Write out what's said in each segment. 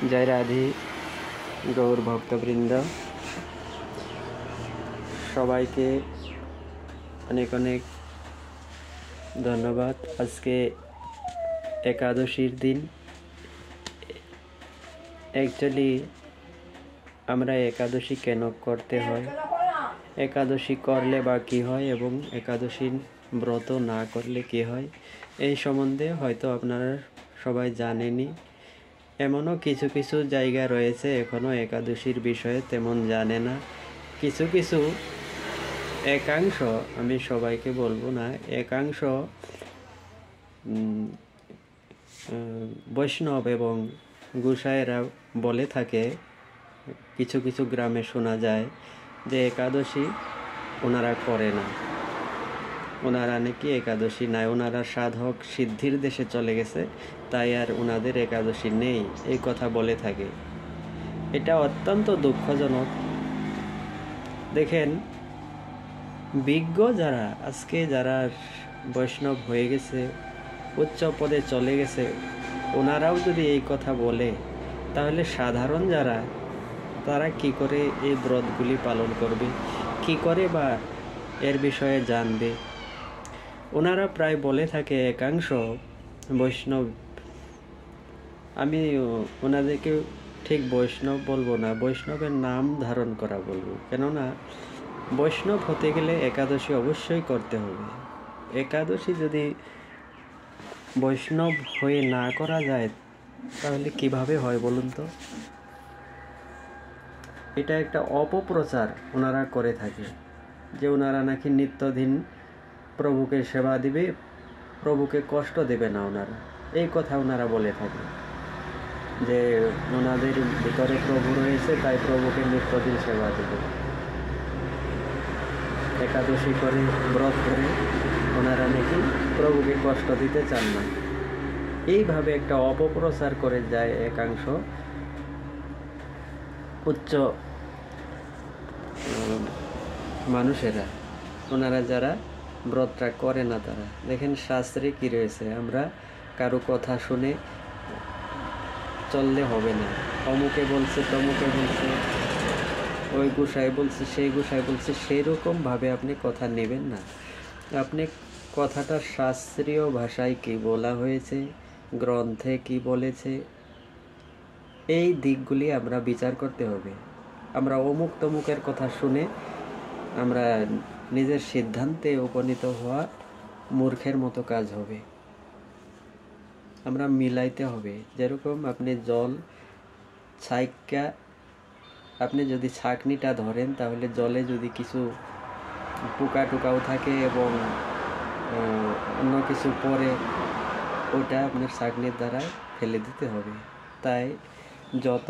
जय राधे गौर भक्तबृंद সবাইকে অনেক অনেক ধন্যবাদ। আজকে একাদশীর দিন। অ্যাকচুয়ালি আমরা একাদশী কেন করতে হয়, একাদশী করলে বা কী হয় এবং একাদশীর ব্রত না করলে কী হয়, এই সম্বন্ধে হয়তো আপনারা সবাই জানেনই। এমনও কিছু কিছু জায়গা রয়েছে এখনও একাদশীর বিষয়ে তেমন জানে না। কিছু কিছু একাংশ, আমি সবাইকে বলবো না, একাংশ বৈষ্ণব এবং গোসাইয়েরা বলে থাকে, কিছু কিছু গ্রামে শোনা যায় যে একাদশী ওনারা করে না, ওনারা নাকি একাদশী নাই, ওনারা সাধক সিদ্ধির দেশে চলে গেছে, তাই আর ওনাদের একাদশী নেই, এই কথা বলে থাকে। এটা অত্যন্ত দুঃখজনক। দেখেন, বিজ্ঞ যারা আজকে যারা বৈষ্ণব হয়ে গেছে, উচ্চ পদে চলে গেছে, ওনারাও যদি এই কথা বলে, তাহলে সাধারণ যারা, তারা কি করে এই ব্রতগুলি পালন করবে, কি করে বা এর বিষয়ে জানবে? ওনারা প্রায় বলে থাকে, একাংশ বৈষ্ণব, আমি ওনাদেরকে ঠিক বৈষ্ণব বলবো না, বৈষ্ণবের নাম ধারণ করা বলবো। কেননা বৈষ্ণব হতে গেলে একাদশী অবশ্যই করতে হবে। একাদশী যদি বৈষ্ণব হয়ে না করা যায়, তাহলে কিভাবে হয় বলুন তো? এটা একটা অপপ্রচার ওনারা করে থাকে, যে ওনারা নাকি নিত্যদিন প্রভুকে সেবা দিবে, প্রভুকে কষ্ট দেবে না ওনারা, এই কথা ওনারা বলে থাকে, যে ওনাদের ভিতরে প্রভু রয়েছে, তাই প্রভুকে নিত্যদিন সেবা দেবে। একাদশী করে, ব্রত করে ওনারা নাকি প্রভুকে কষ্ট দিতে চান না। এইভাবে একটা অপপ্রচার করে যায় একাংশ উচ্চ মানুষেরা, ওনারা যারা ব্রতটা করে না তারা। দেখেন শাস্ত্রে কি রয়েছে, আমরা কারো কথা শুনে চললে হবে না। অমুকে বলছে, তমুকে বলছে, ওই গোসাই বলছে, সেই গোসাই বলছে, সেই রকমভাবে আপনি কথা নেবেন না। আপনি কথাটা শাস্ত্রীয় ভাষায় কি বলা হয়েছে, গ্রন্থে কি বলেছে, এই দিকগুলি আমরা বিচার করতে হবে। আমরা অমুক তমুকের কথা শুনে আমরা নিজের সিদ্ধান্তে উপনীত হওয়া মূর্খের মতো কাজ হবে। আমরা মিলাইতে হবে। যেরকম আপনি জল ছাইকা, আপনি যদি ছাঁকনিটা ধরেন, তাহলে জলে যদি কিছু পোকা টোকাও থাকে এবং অন্য কিছু পরে, ওটা আপনার ছাঁকনির দ্বারা ফেলে দিতে হবে। তাই যত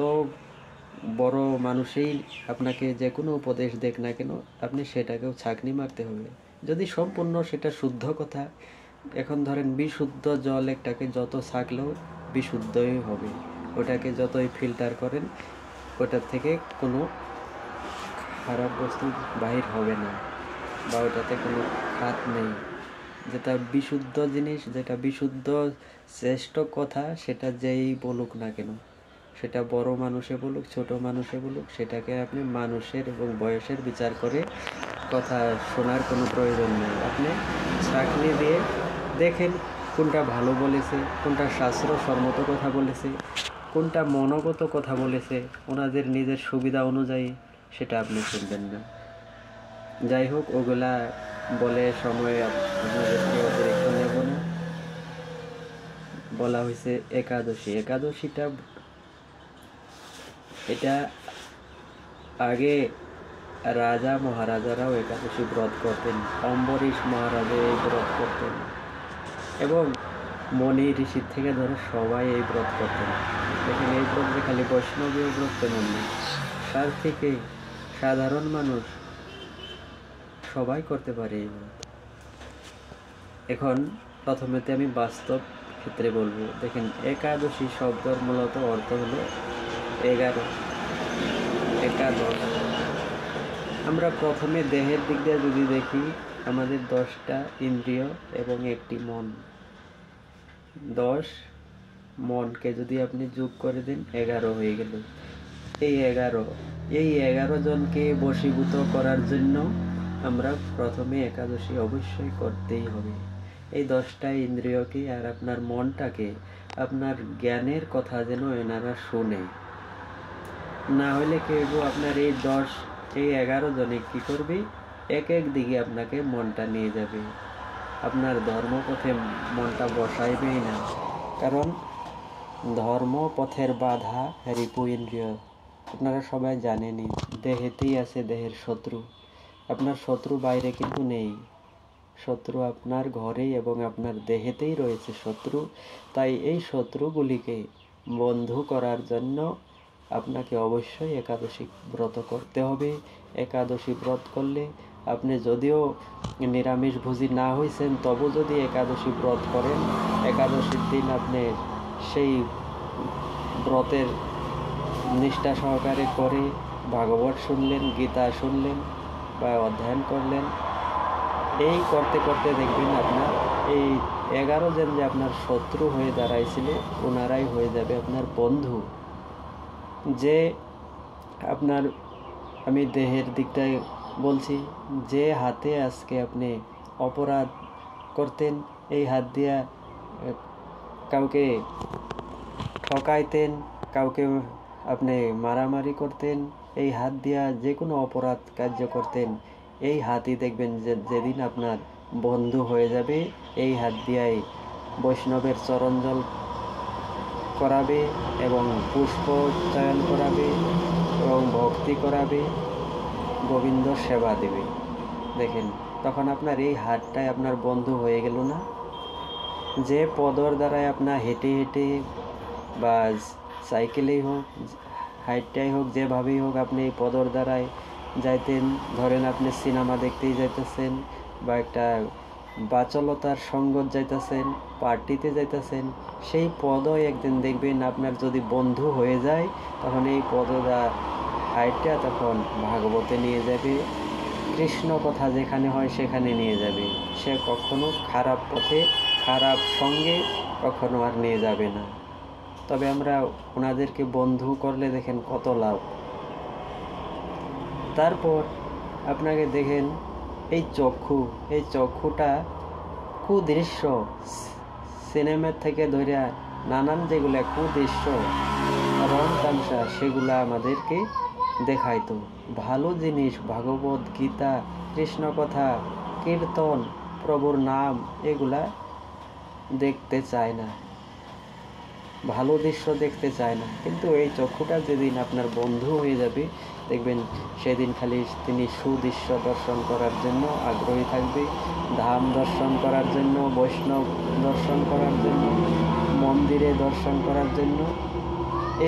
বড় মানুষই আপনাকে যে কোনো উপদেশ দেখ না কেন, আপনি সেটাকেও ছাঁকনি মারতে হবে। যদি সম্পূর্ণ সেটা শুদ্ধ কথা, এখন ধরেন বিশুদ্ধ জল একটাকে যত ছাঁকলেও বিশুদ্ধই হবে, ওটাকে যতই ফিল্টার করেন, ওটার থেকে কোনো খারাপ বস্তু বাহির হবে না, বা ওটাতে কোনো খাত নেই। যেটা বিশুদ্ধ জিনিস, যেটা বিশুদ্ধ শ্রেষ্ঠ কথা, সেটা যেই বলুক না কেন, সেটা বড় মানুষে বলুক, ছোট মানুষে বলুক, সেটাকে আপনি মানুষের এবং বয়সের বিচার করে কথা শোনার কোনো প্রয়োজন নেই। আপনি ছাঁকনি দিয়ে দেখেন কোনটা ভালো বলেছে, কোনটা শাস্ত্রসম্মত কথা বলেছে, কোনটা মনোগত কথা বলেছে, ওনাদের নিজের সুবিধা অনুযায়ী, সেটা আপনি শুনবেন না। যাই হোক, ওগুলা বলে সময় আপনাদেরকে অতিরিক্ত নেব না। বলা হয়েছে একাদশী, একাদশীটা এটা আগে রাজা মহারাজারাও একাদশী ব্রত করতেন, অম্বরীশ মহারাজা এই ব্রত করতেন, এবং মণি ঋষির থেকে ধরে সবাই এই ব্রত করতেন। দেখেন, এই ব্রত যে খালি বৈষ্ণবীয় ব্রত তেমন না, তার থেকে সাধারণ মানুষ সবাই করতে পারে এই ব্রত। এখন প্রথমেতে আমি বাস্তব ক্ষেত্রে বলবো। দেখেন, একাদশী শব্দের মূলত অর্থ হলো 11, একাদশ। আমরা প্রথমে দেহের দিক দিয়ে যদি দেখি, আমাদের 10টা ইন্দ্রিয় এবং একটি মন, 10 মনকে যদি আপনি যোগ করে দেন 11 হয়ে গেল। এই 11 জনকে বশীভূত করার জন্য আমরা প্রথমে একাদশী অবশ্যই করতেই হবে। এই 10টা ইন্দ্রিয়কে আর আপনার মনটাকে আপনার জ্ঞানের কথা যেন এনারা শোনে, না হলে কেউ আপনার এই 11 জনে কি করবে, এক দিকে আপনাকে মনটা নিয়ে যাবে, আপনার ধর্মপথে মনটা বসাইবেই না। কারণ ধর্মপথের বাধা রিপু ইন্দ্রিয়। আপনারা সবাই জানেনই, দেহেতেই আছে দেহের শত্রু। আপনার শত্রু বাইরে কিন্তু নেই, শত্রু আপনার ঘরেই এবং আপনার দেহেতেই রয়েছে শত্রু। তাই এই শত্রুগুলিকে বন্ধু করার জন্য আপনাকে অবশ্যই একাদশী ব্রত করতে হবে। একাদশী ব্রত করলে আপনি যদিও নিরামিষভোজী না হয়েছেন, তবু যদি একাদশী ব্রত করেন, একাদশীর দিন আপনি সেই ব্রতের নিষ্ঠা সহকারে করে ভাগবত শুনলেন, গীতা শুনলেন বা অধ্যয়ন করলেন, এই করতে করতে দেখবেন আপনার এই 11 জন যে আপনার শত্রু হয়ে দাঁড়াইছিল, ওনারাই হয়ে যাবে আপনার বন্ধু। যে আপনার, আমি দেহের দিকটাই বলছি, যে হাতে আজকে আপনি অপরাধ করতেন, এই হাত দিয়া কাউকে ঠকাইতেন, কাউকে আপনি মারামারি করতেন, এই হাত দিয়া যে কোনো অপরাধ কার্য করতেন, এই হাতই দেখবেন যে যেদিন আপনার বন্ধু হয়ে যাবে, এই হাত দিয়াই বৈষ্ণবের চরণজল করাবে এবং পুষ্প চয়ন করাবে এবং ভক্তি করাবে, গোবিন্দ সেবা দেবে। দেখেন, তখন আপনার এই হাতটাই আপনার বন্ধু হয়ে গেল না? যে পদর দ্বারায় আপনার হেঁটে হেঁটে বা সাইকেলেই হোক, হাইটটাই হোক, যেভাবেই হোক আপনি এই পদর দ্বারায় যাইতেন, ধরেন আপনি সিনেমা দেখতেই যাইতেছেন বা একটা বাচলতার সঙ্গত যাইতেছেন, পার্টিতে যাইতেছেন, সেই পদও একদিন দেখবেন আপনার যদি বন্ধু হয়ে যায়, তখন এই পদটা হাইটটা তখন ভাগবতে নিয়ে যাবে, কৃষ্ণ কথা যেখানে হয় সেখানে নিয়ে যাবে। সে কখনো খারাপ পথে, খারাপ সঙ্গে কখনো আর নিয়ে যাবে না। তবে আমরা ওনাদেরকে বন্ধু করলে দেখেন কত লাভ। তারপর আপনাকে দেখেন এই চক্ষুটা কুদৃশ্য, সিনেমার থেকে ধরে নানান যেগুলা কুদৃশ্য রং তামসা, সেগুলা আমাদেরকে দেখাইতো। ভালো জিনিস, ভাগবত গীতা, কৃষ্ণ কথা, কীর্তন, প্রভুর নাম, এগুলা দেখতে চায় না, ভালো দৃশ্য দেখতে চায় না। কিন্তু এই চক্ষুটা যেদিন আপনার বন্ধু হয়ে যাবে, দেখবেন সেদিন খালি তিনি সুদৃশ্য দর্শন করার জন্য আগ্রহী থাকবে, ধাম দর্শন করার জন্য, বৈষ্ণব দর্শন করার জন্য, মন্দিরে দর্শন করার জন্য।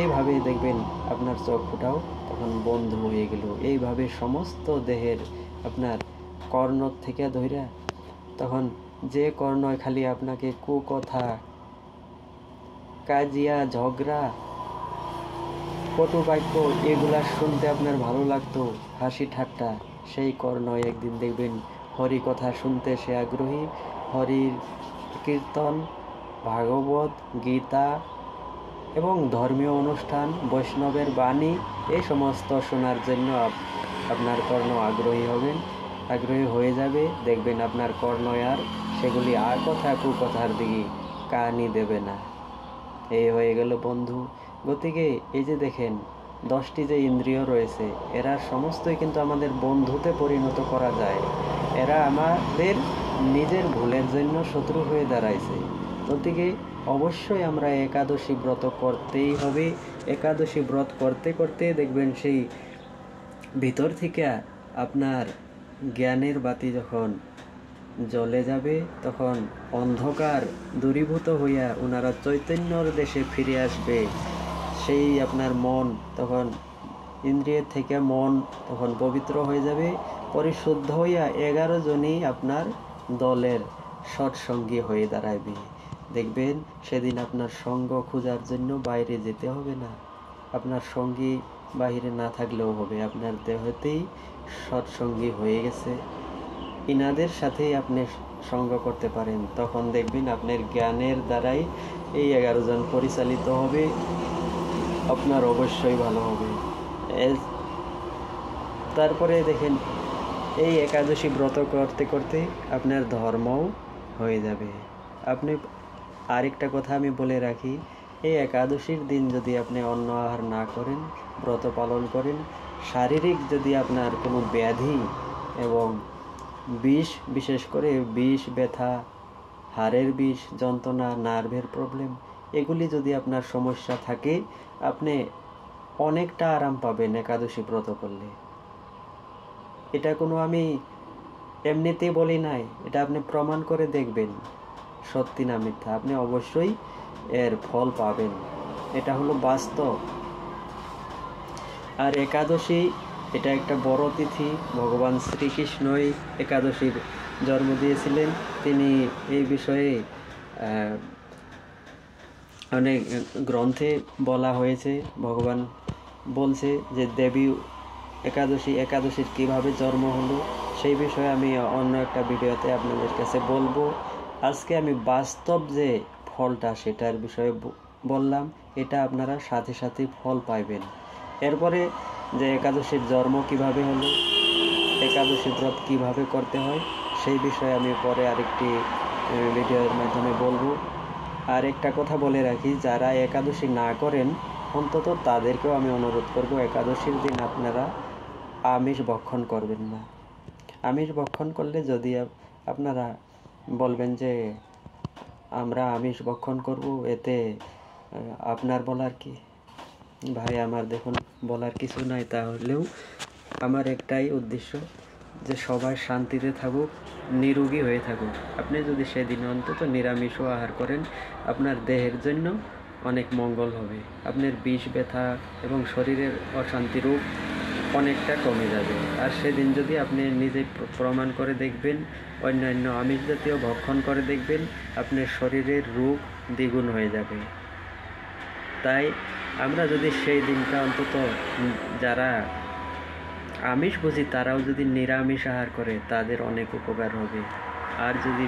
এইভাবেই দেখবেন আপনার চক্ষুটাও তখন বন্ধু হয়ে গেল। এইভাবে সমস্ত দেহের আপনার কর্ণ থেকে ধইরা, তখন যে কর্ণয় খালি আপনাকে কুকথা, কাজিয়া, ঝগড়া, কটু বাক্য এগুলা শুনতে আপনার ভালো লাগতো, হাসি ঠাট্টা, সেই কর্ণয় একদিন দেখবেন হরি কথা শুনতে সে আগ্রহী, হরির কীর্তন, ভাগবত গীতা এবং ধর্মীয় অনুষ্ঠান, বৈষ্ণবের বাণী, এই সমস্ত শোনার জন্য আপনার কর্ণ আগ্রহী হয়ে যাবে। দেখবেন আপনার কর্ণয় আর সেগুলি আর কথা কুকথার দিকে কানই দেবে না। এই হয়ে গেল বন্ধু। গতিকে এই যে দেখেন 10টি যে ইন্দ্রিয় রয়েছে, এরা সমস্তই কিন্তু আমাদের বন্ধুতে পরিণত করা যায়। এরা আমাদের নিজের ভুলের জন্য শত্রু হয়ে দাঁড়াইছে। গতিকে অবশ্যই আমরা একাদশী ব্রত করতেই হবে। একাদশী ব্রত করতে করতে দেখবেন সেই ভিতর থেকে আপনার জ্ঞানের বাতি যখন জ্বলে যাবে, তখন অন্ধকার দূরীভূত হইয়া ওনারা চৈতন্যর দেশে ফিরে আসবে। সেই আপনার মন তখন, ইন্দ্রিয়ের থেকে মন তখন পবিত্র হয়ে যাবে, পরিশুদ্ধ হইয়া 11 জনই আপনার দলের সৎসঙ্গী হয়ে দাঁড়াবে। দেখবেন সেদিন আপনার সঙ্গ খোঁজার জন্য বাইরে যেতে হবে না, আপনার সঙ্গী বাইরে না থাকলেও হবে, আপনার দেহতেই সৎসঙ্গী হয়ে গেছে। ইনাদের সাথেই আপনি সঙ্গ করতে পারেন, তখন দেখবেন আপনার জ্ঞানের দ্বারাই এই 11 জন পরিচালিত হবে, আপনার অবশ্যই ভালো হবে। তারপরে দেখেন এই একাদশী ব্রত করতে করতে আপনার ধর্মও হয়ে যাবে। আপনি আরেকটা কথা আমি বলে রাখি, এই একাদশীর দিন যদি আপনি অন্ন আহার না করেন, ব্রত পালন করেন, শারীরিক যদি আপনার কোনো ব্যাধি এবং বিষ, বিশেষ করে বিষ, ব্যথা, হাড়ের বিষ, যন্ত্রণা, নার্ভের প্রবলেম, এগুলি যদি আপনার সমস্যা থাকে, আপনি অনেকটা আরাম পাবেন একাদশী ব্রত করলে। এটা কোনো আমি এমনিতেই বলি নাই, এটা আপনি প্রমাণ করে দেখবেন সত্যি না মিথ্যা, আপনি অবশ্যই এর ফল পাবেন, এটা হলো বাস্তব। আর একাদশী এটা একটা বড় তিথি, ভগবান শ্রীকৃষ্ণই একাদশীর জন্ম দিয়েছিলেন। তিনি এই বিষয়ে অনেক গ্রন্থে বলা হয়েছে, ভগবান বলছে যে দেবী একাদশীর কিভাবে জন্ম হলো, সেই বিষয়ে আমি অন্য একটা ভিডিওতে আপনাদের কাছে বলবো। আজকে আমি বাস্তব যে ফলটা সেটার বিষয়ে বললাম, এটা আপনারা সাথে সাথে ফল পাইবেন। এরপরে যে একাদশীর জন্ম কিভাবে হলো, একাদশী ব্রত কিভাবে করতে হয়, সেই বিষয়ে আমি পরে আরেকটি ভিডিওর মাধ্যমে বলবো। আর একটা কথা বলে রাখি, যারা একাদশী না করেন অন্তত তাদেরকেও আমি অনুরোধ করব, একাদশীর দিন আপনারা আমিষ ভক্ষণ করবেন না। আমিষ ভক্ষণ করলে যদি আপনারা বলবেন যে আমরা আমিষ ভক্ষণ করব, এতে আপনার বলার কি? ভাই আমার দেখুন বলার কিছু নাই, তাহলেও আমার একটাই উদ্দেশ্য যে সবাই শান্তিতে থাকুক, নিরোগী হয়ে থাকুক। আপনি যদি সেদিন অন্তত নিরামিষও আহার করেন, আপনার দেহের জন্য অনেক মঙ্গল হবে, আপনার বিষ, ব্যথা এবং শরীরের অশান্তি রোগ অনেকটা কমে যাবে। আর সেদিন যদি আপনি নিজে প্রমাণ করে দেখবেন, অন্যান্য আমিষ জাতীয় ভক্ষণ করে দেখবেন, আপনার শরীরের রোগ দ্বিগুণ হয়ে যাবে। তাই আমরা যদি সেই দিনটা অন্তত যারা আমিষ বুঝি তারাও যদি নিরামিষ আহার করে, তাদের অনেক উপকার হবে। আর যদি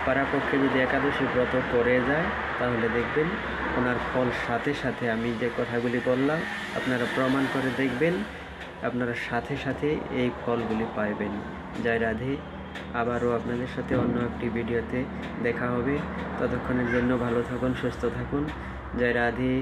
পারাপক্ষে যদি একাদশী ব্রত করে যায়, তাহলে দেখবেন ওনার ফল সাথে সাথে, আমি যে কথাগুলি বললাম আপনারা প্রমাণ করে দেখবেন, আপনারা সাথে সাথে এই ফলগুলি পাইবেন। জয় রাধে। আবারও আপনাদের সাথে অন্য একটি ভিডিওতে দেখা হবে। ততক্ষণের জন্য ভালো থাকুন, সুস্থ থাকুন। জয় রাধে।